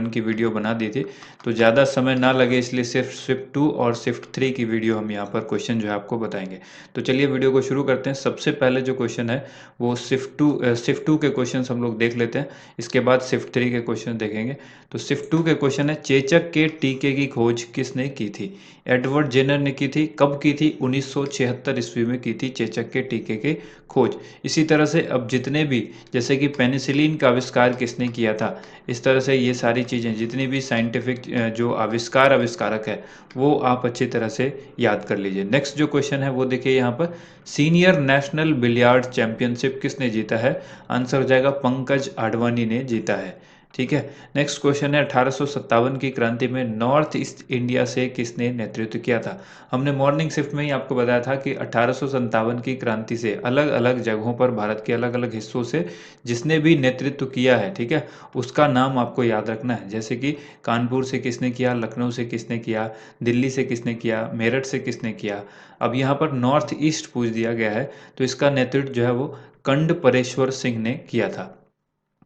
की वीडियो बना दी थी, तो ज़्यादा समय ना लगे इसलिए सिर्फ शिफ्ट 2 और शिफ्ट 3 की वीडियो हम यहाँ पर क्वेश्चन जो है आपको बताएंगे। तो चलिए वीडियो को शुरू करते हैं। सबसे पहले जो क्वेश्चन है वो शिफ्ट 2 के क्वेश्चन हम लोग देख लेते हैं, इसके बाद शिफ्ट 3 के क्वेश्चन देखेंगे। तो शिफ्ट 2 के क्वेश्चन है, चेचक के टीके की खोज किसने की थी? एडवर्ड जेनर ने की थी। कब की थी? 1976 ईस्वी में की थी चेचक के टीके की खोज। इसी तरह से अब जितने भी, जैसे कि पेनिसिलिन का आविष्कार किसने किया था, इस तरह से ये सारी चीज़ें, जितनी भी साइंटिफिक जो आविष्कारक है वो आप अच्छी तरह से याद कर लीजिए। नेक्स्ट जो क्वेश्चन है वो देखिए यहाँ पर, सीनियर नेशनल बिलियर्ड चैंपियनशिप किसने जीता है? आंसर हो जाएगा पंकज आडवाणी ने जीता है। ठीक है। नेक्स्ट क्वेश्चन है, 1857 की क्रांति में नॉर्थ ईस्ट इंडिया से किसने नेतृत्व किया था? हमने मॉर्निंग शिफ्ट में ही आपको बताया था कि 1857 की क्रांति से अलग अलग जगहों पर, भारत के अलग अलग हिस्सों से जिसने भी नेतृत्व किया है, ठीक है, उसका नाम आपको याद रखना है। जैसे कि कानपुर से किसने किया, लखनऊ से किसने किया, दिल्ली से किसने किया, मेरठ से किसने किया। अब यहाँ पर नॉर्थ ईस्ट पूछ दिया गया है, तो इसका नेतृत्व जो है वो कंड परेश्वर सिंह ने किया था।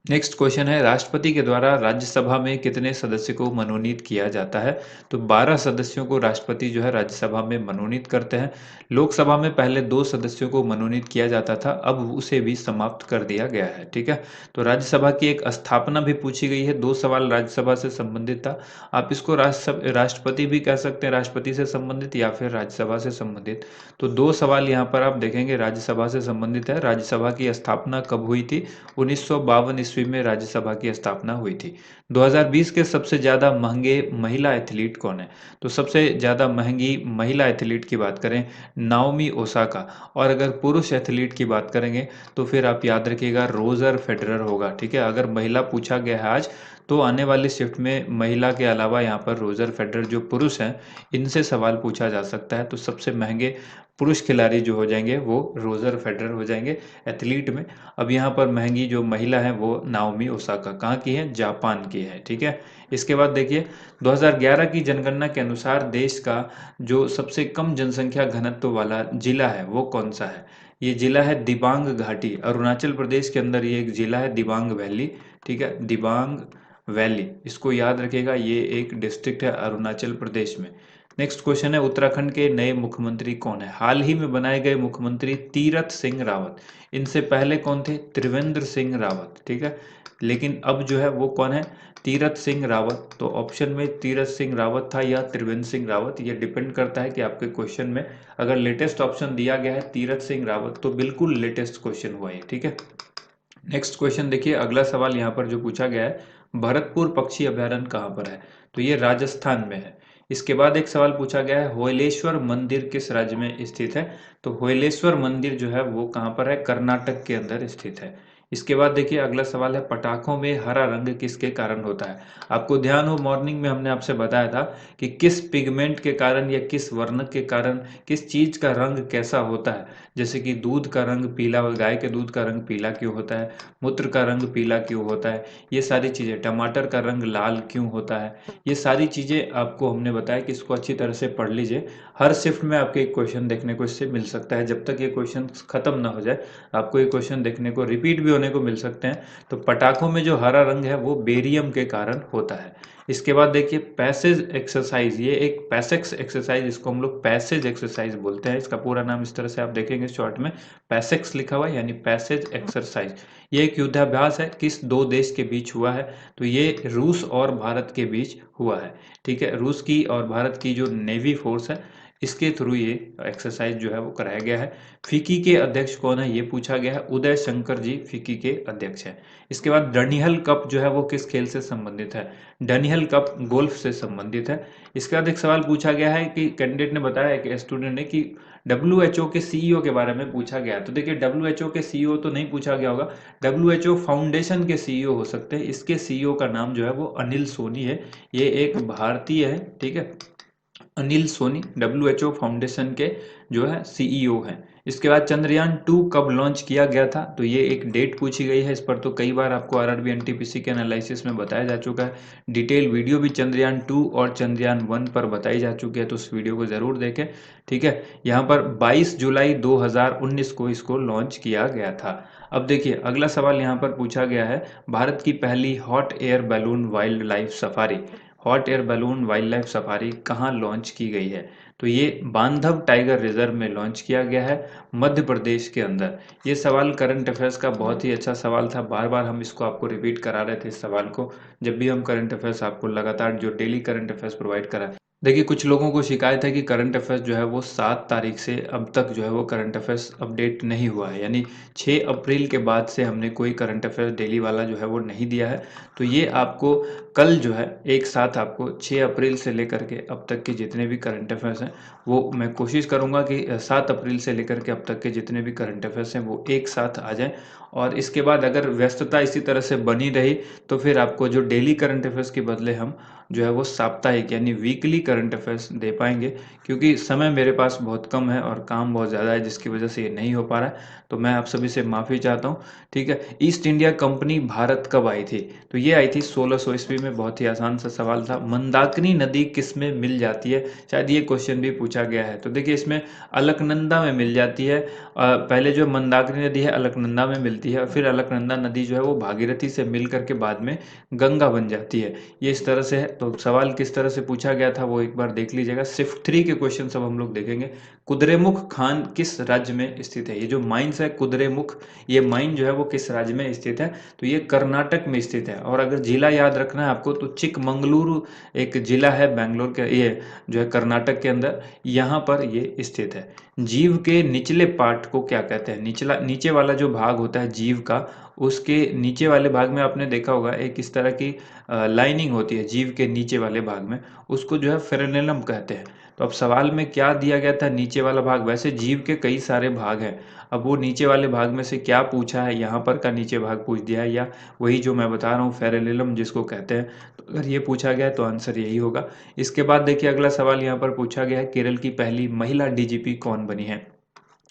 नेक्स्ट क्वेश्चन है, राष्ट्रपति के द्वारा राज्यसभा में कितने सदस्य को मनोनीत किया जाता है? तो 12 सदस्यों को राष्ट्रपति जो है राज्यसभा में मनोनीत करते हैं। लोकसभा में पहले 2 सदस्यों को मनोनीत किया जाता था, अब उसे भी समाप्त कर दिया गया है। ठीक है। तो राज्यसभा की एक स्थापना भी पूछी गई है। 2 सवाल राज्यसभा से संबंधित था। आप इसको राष्ट्रपति भी कह सकते हैं, राष्ट्रपति से संबंधित या फिर राज्यसभा से संबंधित। तो 2 सवाल यहाँ पर आप देखेंगे राज्यसभा से संबंधित है। राज्यसभा की स्थापना कब हुई थी? 1952 ईस्वी में राज्यसभा की स्थापना हुई थी। 2020 के सबसे ज़्यादा महंगे महिला एथलीट कौन है? तो सबसे ज़्यादा महंगी महिला एथलीट की बात करें, नाओमी ओसाका। और अगर पुरुष एथलीट की बात करेंगे तो फिर आप याद रखिएगा रोजर फेडरर होगा। ठीक है। अगर महिला पूछा गया है आज, तो आने वाली शिफ्ट में महिला के अलावा यहाँ पर रोजर फेडरर जो पुरुष हैं, इनसे सवाल पूछा जा सकता है। तो सबसे महंगे पुरुष खिलाड़ी जो हो जाएंगे वो रोजर फेडरर हो जाएंगे एथलीट में। अब यहाँ पर महंगी जो महिला है वो नाओमी ओसाका कहाँ की है? जापान की है। ठीक है। इसके बाद देखिए, 2011 की जनगणना के अनुसार देश का जो सबसे कम जनसंख्या घनत्व वाला जिला है वो कौन सा है? ये जिला है दिबांग घाटी, अरुणाचल प्रदेश के अंदर ये एक जिला है दिबांग वैली। ठीक है, दिबांग वैली, इसको याद रखिएगा, ये एक डिस्ट्रिक्ट है अरुणाचल प्रदेश में। नेक्स्ट क्वेश्चन है, उत्तराखंड के नए मुख्यमंत्री कौन है? हाल ही में बनाए गए मुख्यमंत्री तीरथ सिंह रावत। इनसे पहले कौन थे? त्रिवेंद्र सिंह रावत। ठीक है। लेकिन अब जो है वो कौन है? तीरथ सिंह रावत। तो ऑप्शन में तीरथ सिंह रावत था या त्रिवेंद्र सिंह रावत, ये डिपेंड करता है कि आपके क्वेश्चन में अगर लेटेस्ट ऑप्शन दिया गया है तीरथ सिंह रावत, तो बिल्कुल लेटेस्ट क्वेश्चन हुआ है। ठीक है। नेक्स्ट क्वेश्चन देखिए, अगला सवाल यहाँ पर जो पूछा गया है, भरतपुर पक्षी अभयारण्य कहाँ पर है? तो ये राजस्थान में है। इसके बाद एक सवाल पूछा गया है, होयलेश्वर मंदिर किस राज्य में स्थित है? तो होयलेश्वर मंदिर जो है वो कहाँ पर है? कर्नाटक के अंदर स्थित है। इसके बाद देखिए अगला सवाल है, पटाखों में हरा रंग किसके कारण होता है? आपको ध्यान हो, मॉर्निंग में हमने आपसे बताया था कि किस पिगमेंट के कारण या किस वर्णक के कारण किस चीज का रंग कैसा होता है। जैसे कि दूध का रंग पीला, गाय के दूध का रंग पीला क्यों होता है, मूत्र का रंग पीला क्यों होता है, ये सारी चीज़ें, टमाटर का रंग लाल क्यों होता है, ये सारी चीज़ें आपको हमने बताया कि इसको अच्छी तरह से पढ़ लीजिए। हर शिफ्ट में आपके एक क्वेश्चन देखने को इससे मिल सकता है, जब तक ये क्वेश्चन खत्म ना हो जाए आपको ये क्वेश्चन देखने को रिपीट भी होने को मिल सकते हैं। तो पटाखों में जो हरा रंग है वो बेरियम के कारण होता है। इसके बाद देखिए पैसेज एक्सरसाइज, ये एक पैसेक्स एक्सरसाइज, इसको हम लोग पैसेज एक्सरसाइज बोलते हैं। इसका पूरा नाम इस तरह से आप देखेंगे शॉर्ट में पैसेक्स लिखा हुआ है, यानी पैसेज एक्सरसाइज। ये एक युद्धाभ्यास है, किस 2 देश के बीच हुआ है? तो ये रूस और भारत के बीच हुआ है। ठीक है। रूस की और भारत की जो नेवी फोर्स है, इसके थ्रू ये एक्सरसाइज जो है वो कराया गया है। फिकी के अध्यक्ष कौन है? ये पूछा गया है। उदय शंकर जी फिकी के अध्यक्ष हैं। इसके बाद डनिहल कप जो है वो किस खेल से संबंधित है? डनिहल कप गोल्फ से संबंधित है। इसके बाद एक सवाल पूछा गया है कि कैंडिडेट ने बताया, एक स्टूडेंट ने, कि डब्ल्यूएचओ के सीईओ के बारे में पूछा गया। तो देखिए डब्ल्यूएचओ के सीईओ तो नहीं पूछा गया होगा, डब्ल्यूएचओ फाउंडेशन के सीईओ हो सकते हैं। इसके सीईओ का नाम जो है वो अनिल सोनी है, ये एक भारतीय है। ठीक है। अनिल सोनी डब्ल्यूएचओ फाउंडेशन के जो है सीईओ हैं। इसके बाद चंद्रयान 2 कब लॉन्च किया गया था? तो ये एक डेट पूछी गई है। इस पर तो कई बार आपको आरआरबी एनटीपीसी के एनालिसिस में बताया जा चुका है। डिटेल वीडियो भी चंद्रयान 2 और चंद्रयान 1 पर बताई जा चुकी है, तो उस वीडियो को जरूर देखें। ठीक है। यहाँ पर 22 जुलाई 2019 को इसको लॉन्च किया गया था। अब देखिए अगला सवाल यहाँ पर पूछा गया है, भारत की पहली hot air balloon wild life safari, hot air balloon wild life safari कहाँ लॉन्च की गई है? तो ये बांधव टाइगर रिजर्व में लॉन्च किया गया है, मध्य प्रदेश के अंदर। ये सवाल करंट अफेयर्स का बहुत ही अच्छा सवाल था, बार बार हम इसको आपको रिपीट करा रहे थे इस सवाल को, जब भी हम करंट अफेयर्स आपको लगातार जो डेली करंट अफेयर्स प्रोवाइड करा। देखिए कुछ लोगों को शिकायत है कि करंट अफेयर्स जो है वो 7 तारीख से अब तक जो है वो करंट अफेयर्स अपडेट नहीं हुआ है, यानी 6 अप्रैल के बाद से हमने कोई करंट अफेयर्स डेली वाला जो है वो नहीं दिया है। तो ये आपको कल जो है एक साथ आपको 6 अप्रैल से लेकर के अब तक के जितने भी करंट अफेयर्स हैं वो मैं कोशिश करूँगा कि 7 अप्रैल से लेकर के अब तक के जितने भी करंट अफेयर्स हैं वो एक साथ आ जाएँ। और इसके बाद अगर व्यस्तता इसी तरह से बनी रही तो फिर आपको जो डेली करंट अफेयर्स के बदले हम जो है वो साप्ताहिक यानी वीकली करंट अफेयर्स दे पाएंगे, क्योंकि समय मेरे पास बहुत कम है और काम बहुत ज़्यादा है जिसकी वजह से ये नहीं हो पा रहा है। तो मैं आप सभी से माफ़ी चाहता हूँ। ठीक है, ईस्ट इंडिया कंपनी भारत कब आई थी? तो ये आई थी 1600 ईस्वी में। बहुत ही आसान सा सवाल था। मंदाकिनी नदी किस में मिल जाती है? शायद ये क्वेश्चन भी पूछा गया है। तो देखिए इसमें अलकनंदा में मिल जाती है। पहले जो मंदाकिनी नदी है अलकनंदा में मिलती है और फिर अलकनंदा नदी जो है वो भागीरथी से मिल करके बाद में गंगा बन जाती है। ये इस तरह से है। तो सवाल किस तरह से पूछा गया था वो एक बार देख लीजिएगा। शिफ्ट 3 के क्वेश्चन सब हम लोग देखेंगे। कुद्रेमुख खान किस राज्य में स्थित है? ये जो माइंस है कुद्रेमुख, ये माइन जो है वो किस राज्य में स्थित है? तो ये कर्नाटक में स्थित है। और अगर जिला याद रखना है आपको तो चिकमंगलुरु एक जिला है बैंगलोर के, ये जो है कर्नाटक के अंदर, यहाँ पर ये स्थित है। जीव के निचले पार्ट को क्या कहते हैं? निचला नीचे वाला जो भाग होता है जीव का, उसके नीचे वाले भाग में आपने देखा होगा एक इस तरह की लाइनिंग होती है जीव के नीचे वाले भाग में, उसको जो है फ्रेनेलम कहते हैं। तो अब सवाल में क्या दिया गया था? नीचे वाला भाग। वैसे जीव के कई सारे भाग हैं, अब वो नीचे वाले भाग में से क्या पूछा है, यहाँ पर का नीचे भाग पूछ दिया है या वही जो मैं बता रहा हूँ फेरेनेलम जिसको कहते हैं। तो अगर ये पूछा गया है तो आंसर यही होगा। इसके बाद देखिए अगला सवाल यहाँ पर पूछा गया है, केरल की पहली महिला डीजीपी कौन बनी है?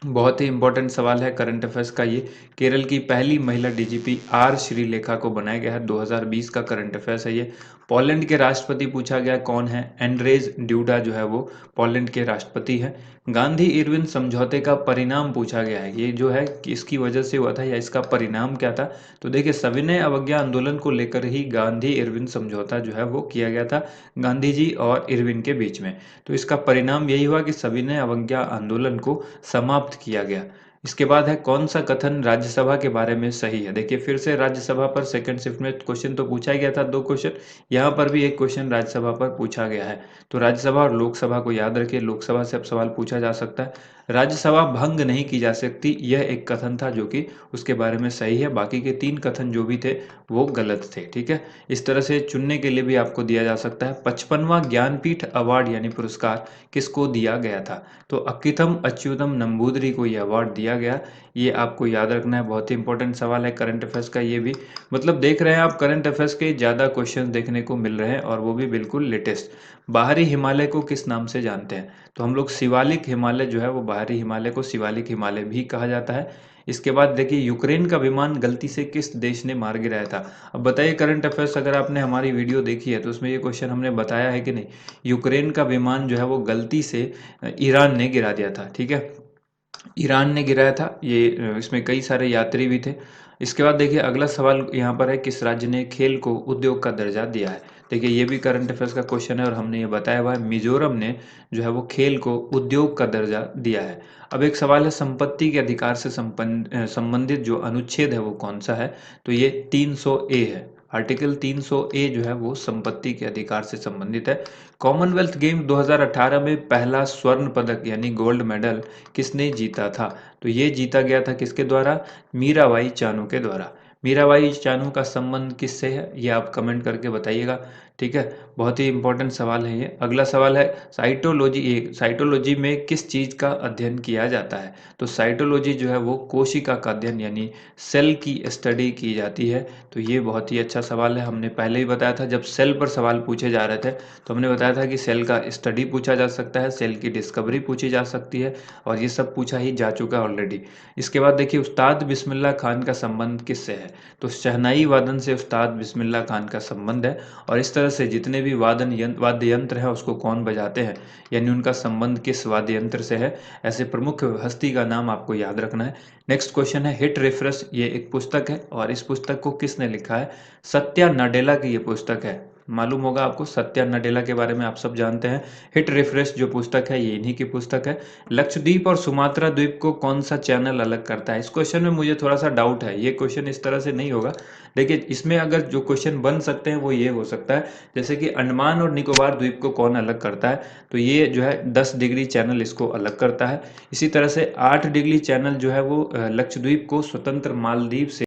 बहुत ही इंपॉर्टेंट सवाल है करंट अफेयर्स का ये। केरल की पहली महिला डीजीपी आर श्रीलेखा को बनाया गया है। 2020 का करंट अफेयर्स है ये। पोलैंड के राष्ट्रपति पूछा गया कौन है? एंड्रेज ड्यूडा जो है वो पोलैंड के राष्ट्रपति हैं। गांधी इरविन समझौते का परिणाम पूछा गया है, ये जो है किसकी वजह से हुआ था या इसका परिणाम क्या था? तो देखिए सविनय अवज्ञा आंदोलन को लेकर ही गांधी इरविन समझौता जो है वो किया गया था गांधी जी और इरविन के बीच में। तो इसका परिणाम यही हुआ कि सविनय अवज्ञा आंदोलन को समाप्त किया गया। इसके बाद है कौन सा कथन राज्यसभा के बारे में सही है? देखिए फिर से राज्यसभा पर सेकंड शिफ्ट में क्वेश्चन तो पूछा ही गया था, 2 क्वेश्चन, यहाँ पर भी एक क्वेश्चन राज्यसभा पर पूछा गया है। तो राज्यसभा और लोकसभा को याद रखिए, लोकसभा से अब सवाल पूछा जा सकता है। राज्यसभा भंग नहीं की जा सकती, यह एक कथन था जो कि उसके बारे में सही है। बाकी के 3 कथन जो भी थे वो गलत थे। ठीक है, इस तरह से चुनने के लिए भी आपको दिया जा सकता है। 55वां ज्ञानपीठ अवार्ड यानी पुरस्कार किसको दिया गया था? तो अक्कीथम अच्युतम नंबूदरी को ये अवार्ड दिया गया। ये आपको याद रखना है, बहुत ही इंपॉर्टेंट सवाल है करंट अफेयर्स का ये भी। मतलब देख रहे हैं आप करंट अफेयर्स के ज़्यादा क्वेश्चन देखने को मिल रहे हैं और वो भी बिल्कुल लेटेस्ट। बाहरी हिमालय को किस नाम से जानते हैं? तो हम लोग शिवालिक हिमालय जो है वो बाहरी हिमालय को शिवालिक हिमालय भी कहा जाता है। इसके बाद देखिए यूक्रेन का विमान गलती से किस देश ने मार गिराया था? अब बताइए करंट अफेयर्स अगर आपने हमारी वीडियो देखी है तो उसमें ये क्वेश्चन हमने बताया है कि नहीं? यूक्रेन का विमान जो है वो गलती से ईरान ने गिरा दिया था। ठीक है, ईरान ने गिराया था ये। इसमें कई सारे यात्री भी थे। इसके बाद देखिए अगला सवाल यहाँ पर है, किस राज्य ने खेल को उद्योग का दर्जा दिया है? देखिए ये भी करंट अफेयर्स का क्वेश्चन है और हमने ये बताया हुआ है, मिजोरम ने जो है वो खेल को उद्योग का दर्जा दिया है। अब एक सवाल है, संपत्ति के अधिकार से संबंधित जो अनुच्छेद है वो कौन सा है? तो ये 300 ए है। आर्टिकल 300 ए जो है वो संपत्ति के अधिकार से संबंधित है। कॉमनवेल्थ गेम 2018 में पहला स्वर्ण पदक यानी गोल्ड मेडल किसने जीता था? तो ये जीता गया था किसके द्वारा? मीराबाई चानू के द्वारा। मीराबाई चानू का संबंध किससे है ये आप कमेंट करके बताइएगा। ठीक है, बहुत ही इंपॉर्टेंट सवाल है ये। अगला सवाल है, साइटोलॉजी में किस चीज़ का अध्ययन किया जाता है? तो साइटोलॉजी जो है वो कोशिका का अध्ययन यानी सेल की स्टडी की जाती है। तो ये बहुत ही अच्छा सवाल है। हमने पहले ही बताया था, जब सेल पर सवाल पूछे जा रहे थे तो हमने बताया था कि सेल का स्टडी पूछा जा सकता है, सेल की डिस्कवरी पूछी जा सकती है और ये सब पूछा ही जा चुका है ऑलरेडी। इसके बाद देखिए उस्ताद बिस्मिल्लाह खान का संबंध किससे है? तो शहनाई वादन से उस्ताद बिस्मिल्लाह खान का संबंध है और इस तरह से जितने भी वाद्य यंत्र हैं उसको कौन बजाते हैं, यानी उनका संबंध किस वाद्य यंत्र से है। ऐसे प्रमुख हस्ती का नाम आपको याद रखना है। नेक्स्ट क्वेश्चन है हिट रिफ्रेश, ये एक पुस्तक है और इस पुस्तक को किसने लिखा है। सत्या नडेला की ये पुस्तक है। मालूम होगा आपको, सत्या नडेला के बारे में आप सब जानते हैं। हिट रिफ्रेश जो पुस्तक है ये इन्हीं की पुस्तक है। लक्षद्वीप और सुमात्रा द्वीप को कौन सा चैनल अलग करता है। इस क्वेश्चन में मुझे थोड़ा सा डाउट है, ये क्वेश्चन इस तरह से नहीं होगा। देखिए इसमें अगर जो क्वेश्चन बन सकते हैं वो ये हो सकता है, जैसे कि अंडमान और निकोबार द्वीप को कौन अलग करता है, तो ये जो है 10 डिग्री चैनल इसको अलग करता है। इसी तरह से 8 डिग्री चैनल जो है वो लक्षद्वीप को स्वतंत्र मालदीव से